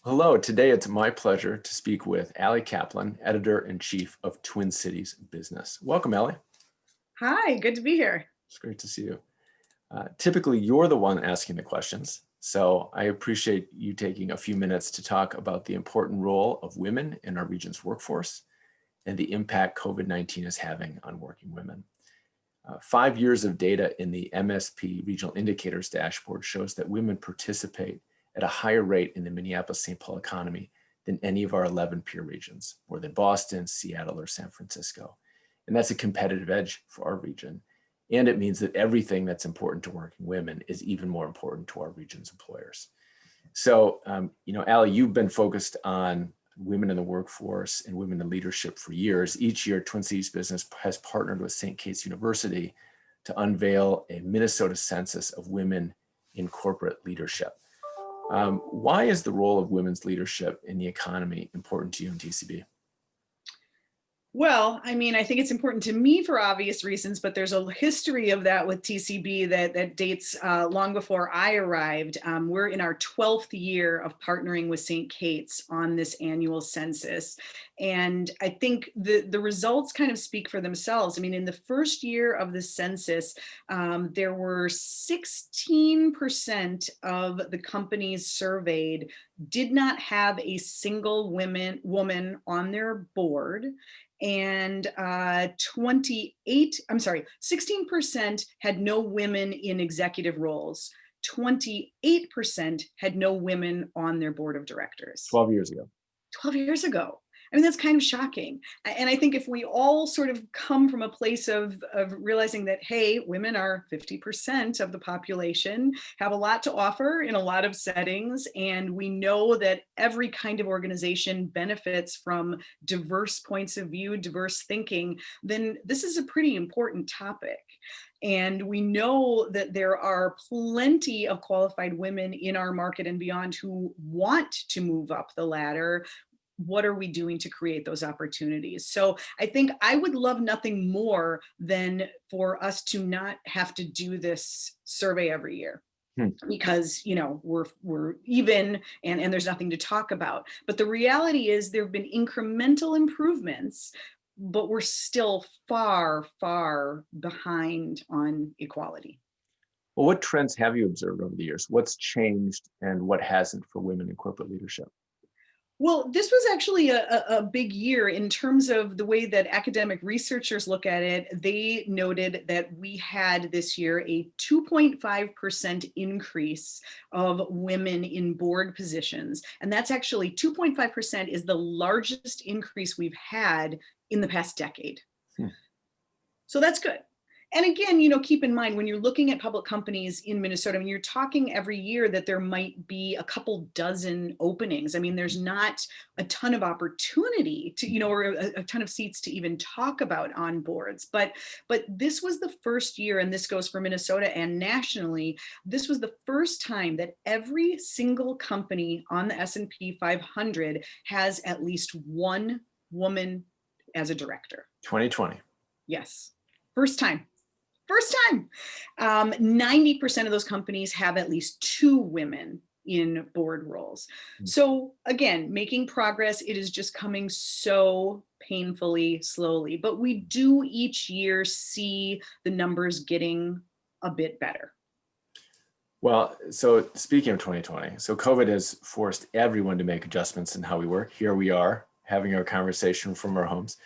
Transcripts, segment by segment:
Hello, today it's my pleasure to speak with Allie Kaplan, Editor-in-Chief of Twin Cities Business. Welcome, Allie. Hi, good to be here. It's great to see you. Typically, you're the one asking the questions, so I appreciate you taking a few minutes to talk about the important role of women in our region's workforce and the impact COVID-19 is having on working women. 5 years of data in the MSP Regional Indicators Dashboard shows that women participate at a higher rate in the Minneapolis-Saint Paul economy than any of our 11 peer regions, more than Boston, Seattle, or San Francisco. And that's a competitive edge for our region. And it means that everything that's important to working women is even more important to our region's employers. So, Allie, you've been focused on women in the workforce and women in leadership for years. Each year, Twin Cities Business has partnered with St. Kate's University to unveil a Minnesota census of women in corporate leadership. Why is the role of women's leadership in the economy important to you in TCB? Well, I think it's important to me for obvious reasons, but there's a history of that with TCB that dates long before I arrived. We're in our 12th year of partnering with St. Kate's on this annual census. And I think the results kind of speak for themselves. In the first year of the census, there were 16% of the companies surveyed did not have a single woman on their board. And 16% had no women in executive roles. 28% had no women on their board of directors. 12 years ago. 12 years ago. That's kind of shocking. And I think if we all sort of come from a place of realizing that, hey, women are 50% of the population, have a lot to offer in a lot of settings, and we know that every kind of organization benefits from diverse points of view, diverse thinking, then this is a pretty important topic. And we know that there are plenty of qualified women in our market and beyond who want to move up the ladder. What are we doing to create those opportunities? So I think I would love nothing more than for us to not have to do this survey every year. Because we're even and there's nothing to talk about. But the reality is there have been incremental improvements, but we're still far, far behind on equality. Well, what trends have you observed over the years? What's changed and what hasn't for women in corporate leadership? Well, this was actually a big year in terms of the way that academic researchers look at it. They noted that we had this year a 2.5% increase of women in board positions. And that's actually 2.5% is the largest increase we've had in the past decade. So that's good. And again, keep in mind when you're looking at public companies in Minnesota, you're talking every year that there might be a couple dozen openings. There's not a ton of opportunity to, or a ton of seats to even talk about on boards. But this was the first year, and this goes for Minnesota and nationally, this was the first time that every single company on the S&P 500 has at least one woman as a director. 2020. Yes. First time. 90% of those companies have at least two women in board roles. So again, making progress, it is just coming so painfully slowly, but we do each year see the numbers getting a bit better. Well, so speaking of 2020, so COVID has forced everyone to make adjustments in how we work. Here we are having our conversation from our homes.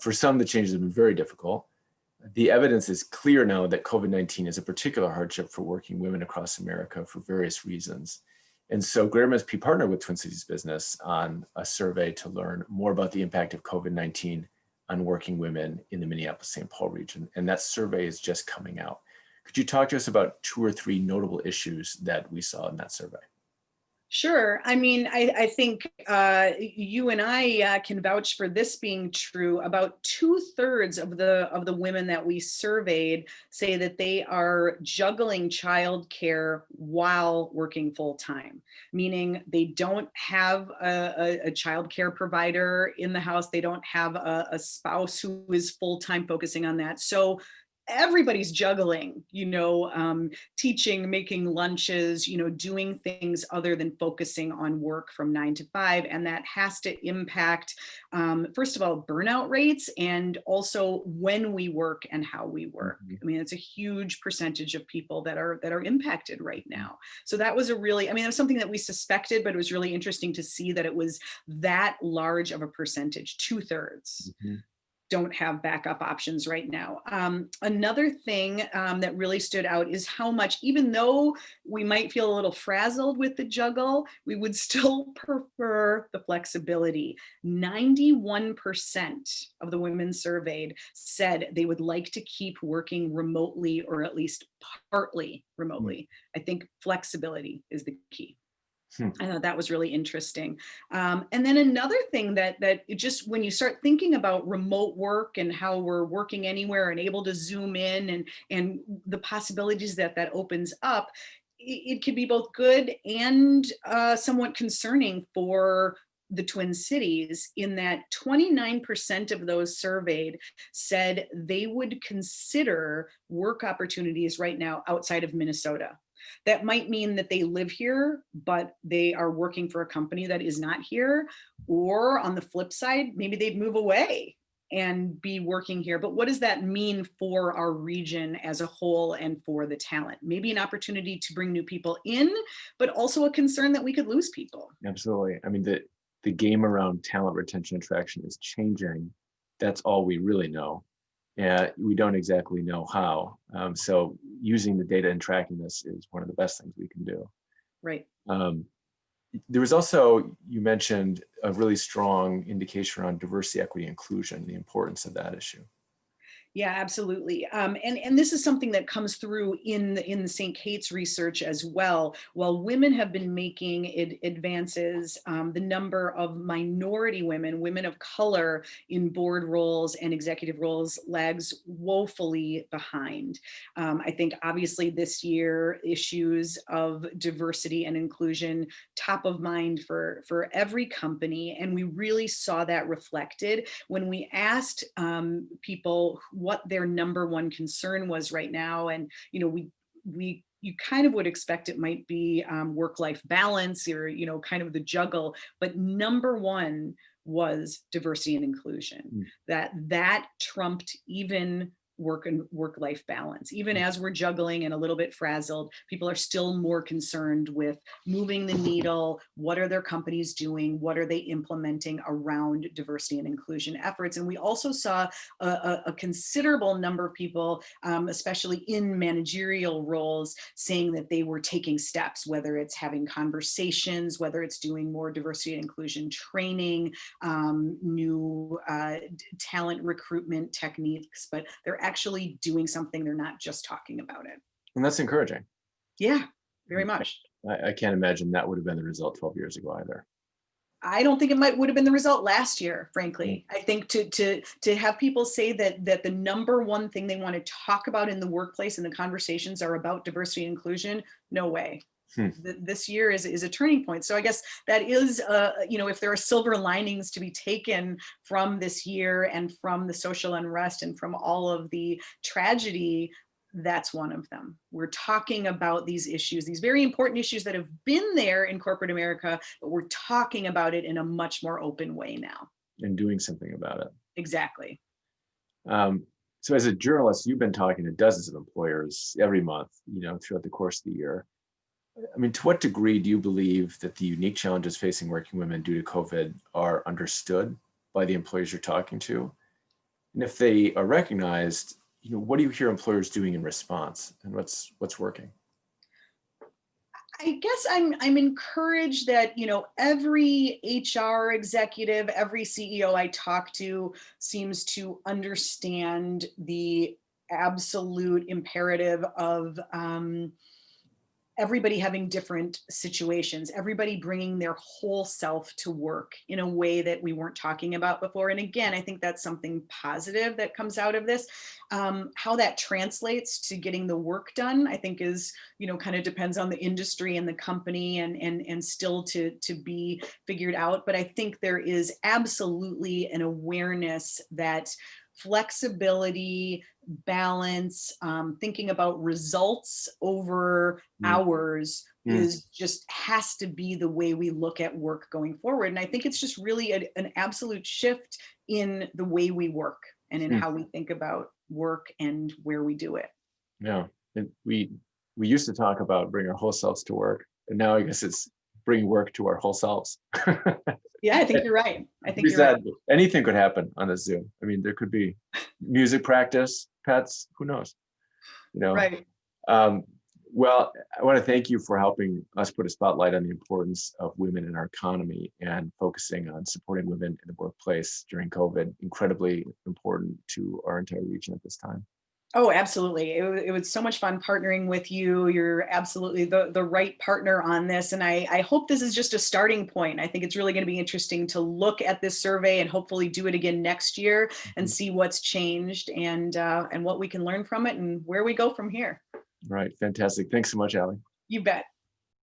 For some, the changes have been very difficult. The evidence is clear now that COVID-19 is a particular hardship for working women across America for various reasons. And so Greater MSP partnered with Twin Cities Business on a survey to learn more about the impact of COVID-19 on working women in the Minneapolis-Saint Paul region. And that survey is just coming out. Could you talk to us about 2 or 3 notable issues that we saw in that survey? Sure. I think you and I can vouch for this being true. About 2/3 of the women that we surveyed say that they are juggling childcare while working full time, meaning they don't have a childcare provider in the house. They don't have a spouse who is full time focusing on that. So everybody's juggling, teaching, making lunches, doing things other than focusing on work from 9 to 5. And that has to impact, first of all, burnout rates, and also when we work and how we work. Mhm. I mean, it's a huge percentage of people that are impacted right now. So that was it was something that we suspected, but it was really interesting to see that it was that large of a percentage, 2/3 Mhm. don't have backup options right now. Another thing that really stood out is how much, even though we might feel a little frazzled with the juggle, we would still prefer the flexibility. 91% of the women surveyed said they would like to keep working remotely, or at least partly Mhm. remotely. I think flexibility is the key. Hmm. I thought that was really interesting. And then another thing that it just, when you start thinking about remote work and how we're working anywhere and able to zoom in, and the possibilities that that opens up, it can be both good and somewhat concerning for the Twin Cities, in that 29% of those surveyed said they would consider work opportunities right now outside of Minnesota. That might mean that they live here, but they are working for a company that is not here. Or on the flip side, maybe they'd move away and be working here. But what does that mean for our region as a whole and for the talent? Maybe an opportunity to bring new people in, but also a concern that we could lose people. Absolutely. I mean, the game around talent retention attraction is changing. That's all we really know. And we don't exactly know how. So using the data and tracking this is one of the best things we can do. Right. Um, there was also, you mentioned a really strong indication around diversity, equity, inclusion, the importance of that issue. Yeah, absolutely. And this is something that comes through in the St. Kate's research as well. While women have been making advances, the number of minority women, women of color in board roles and executive roles, lags woefully behind. I think obviously this year, issues of diversity and inclusion top of mind for every company, and we really saw that reflected when we asked people what their number one concern was right now. And we you kind of would expect it might be work-life balance, or kind of the juggle, but number one was diversity and inclusion. Mm. That trumped even work-life balance. Even as we're juggling and a little bit frazzled, people are still more concerned with moving the needle. What are their companies doing? What are they implementing around diversity and inclusion efforts? And we also saw a considerable number of people, especially in managerial roles, saying that they were taking steps, whether it's having conversations, whether it's doing more diversity and inclusion training, new talent recruitment techniques, but they're actually doing something. They're not just talking about it. And that's encouraging. Yeah, very much. I can't imagine that would have been the result 12 years ago either. I don't think it would have been the result last year, Mm. frankly. I think to have people say that the number one thing they want to talk about in the workplace and the conversations are about diversity and inclusion, no way. Hmm. This year is a turning point. So I guess that is, if there are silver linings to be taken from this year and from the social unrest and from all of the tragedy, that's one of them. We're talking about these issues, these very important issues that have been there in corporate America, but we're talking about it in a much more open way now. And doing something about it. Exactly. So as a journalist, you've been talking to dozens of employers every month, throughout the course of the year. I mean, to what degree do you believe that the unique challenges facing working women due to COVID are understood by the employers you're talking to? And if they are recognized, what do you hear employers doing in response, and what's working? I guess I'm encouraged that every HR executive, every CEO I talk to seems to understand the absolute imperative of everybody having different situations, everybody bringing their whole self to work in a way that we weren't talking about before. And again, I think that's something positive that comes out of this. How that translates to getting the work done, I think is, kind of depends on the industry and the company, and still to be figured out. But I think there is absolutely an awareness that flexibility, balance, thinking about results over Mm, hours mm, is just has to be the way we look at work going forward. And I think it's just really an absolute shift in the way we work and in mm. how we think about work and where we do it. Yeah. And we used to talk about bring our whole selves to work, and now I guess it's bring work to our whole selves. Yeah, I think you're right. I think We you're right. said anything could happen on a Zoom. I mean, there could be music practice, pets, who knows? You know. Right. Um, well, I want to thank you for helping us put a spotlight on the importance of women in our economy and focusing on supporting women in the workplace during COVID. Incredibly important to our entire region at this time. Oh, absolutely. It was so much fun partnering with you. You're absolutely the right partner on this. And I hope this is just a starting point. I think it's really going to be interesting to look at this survey and hopefully do it again next year and Mhm. see what's changed and what we can learn from it and where we go from here. Right. Fantastic. Thanks so much, Allie. You bet.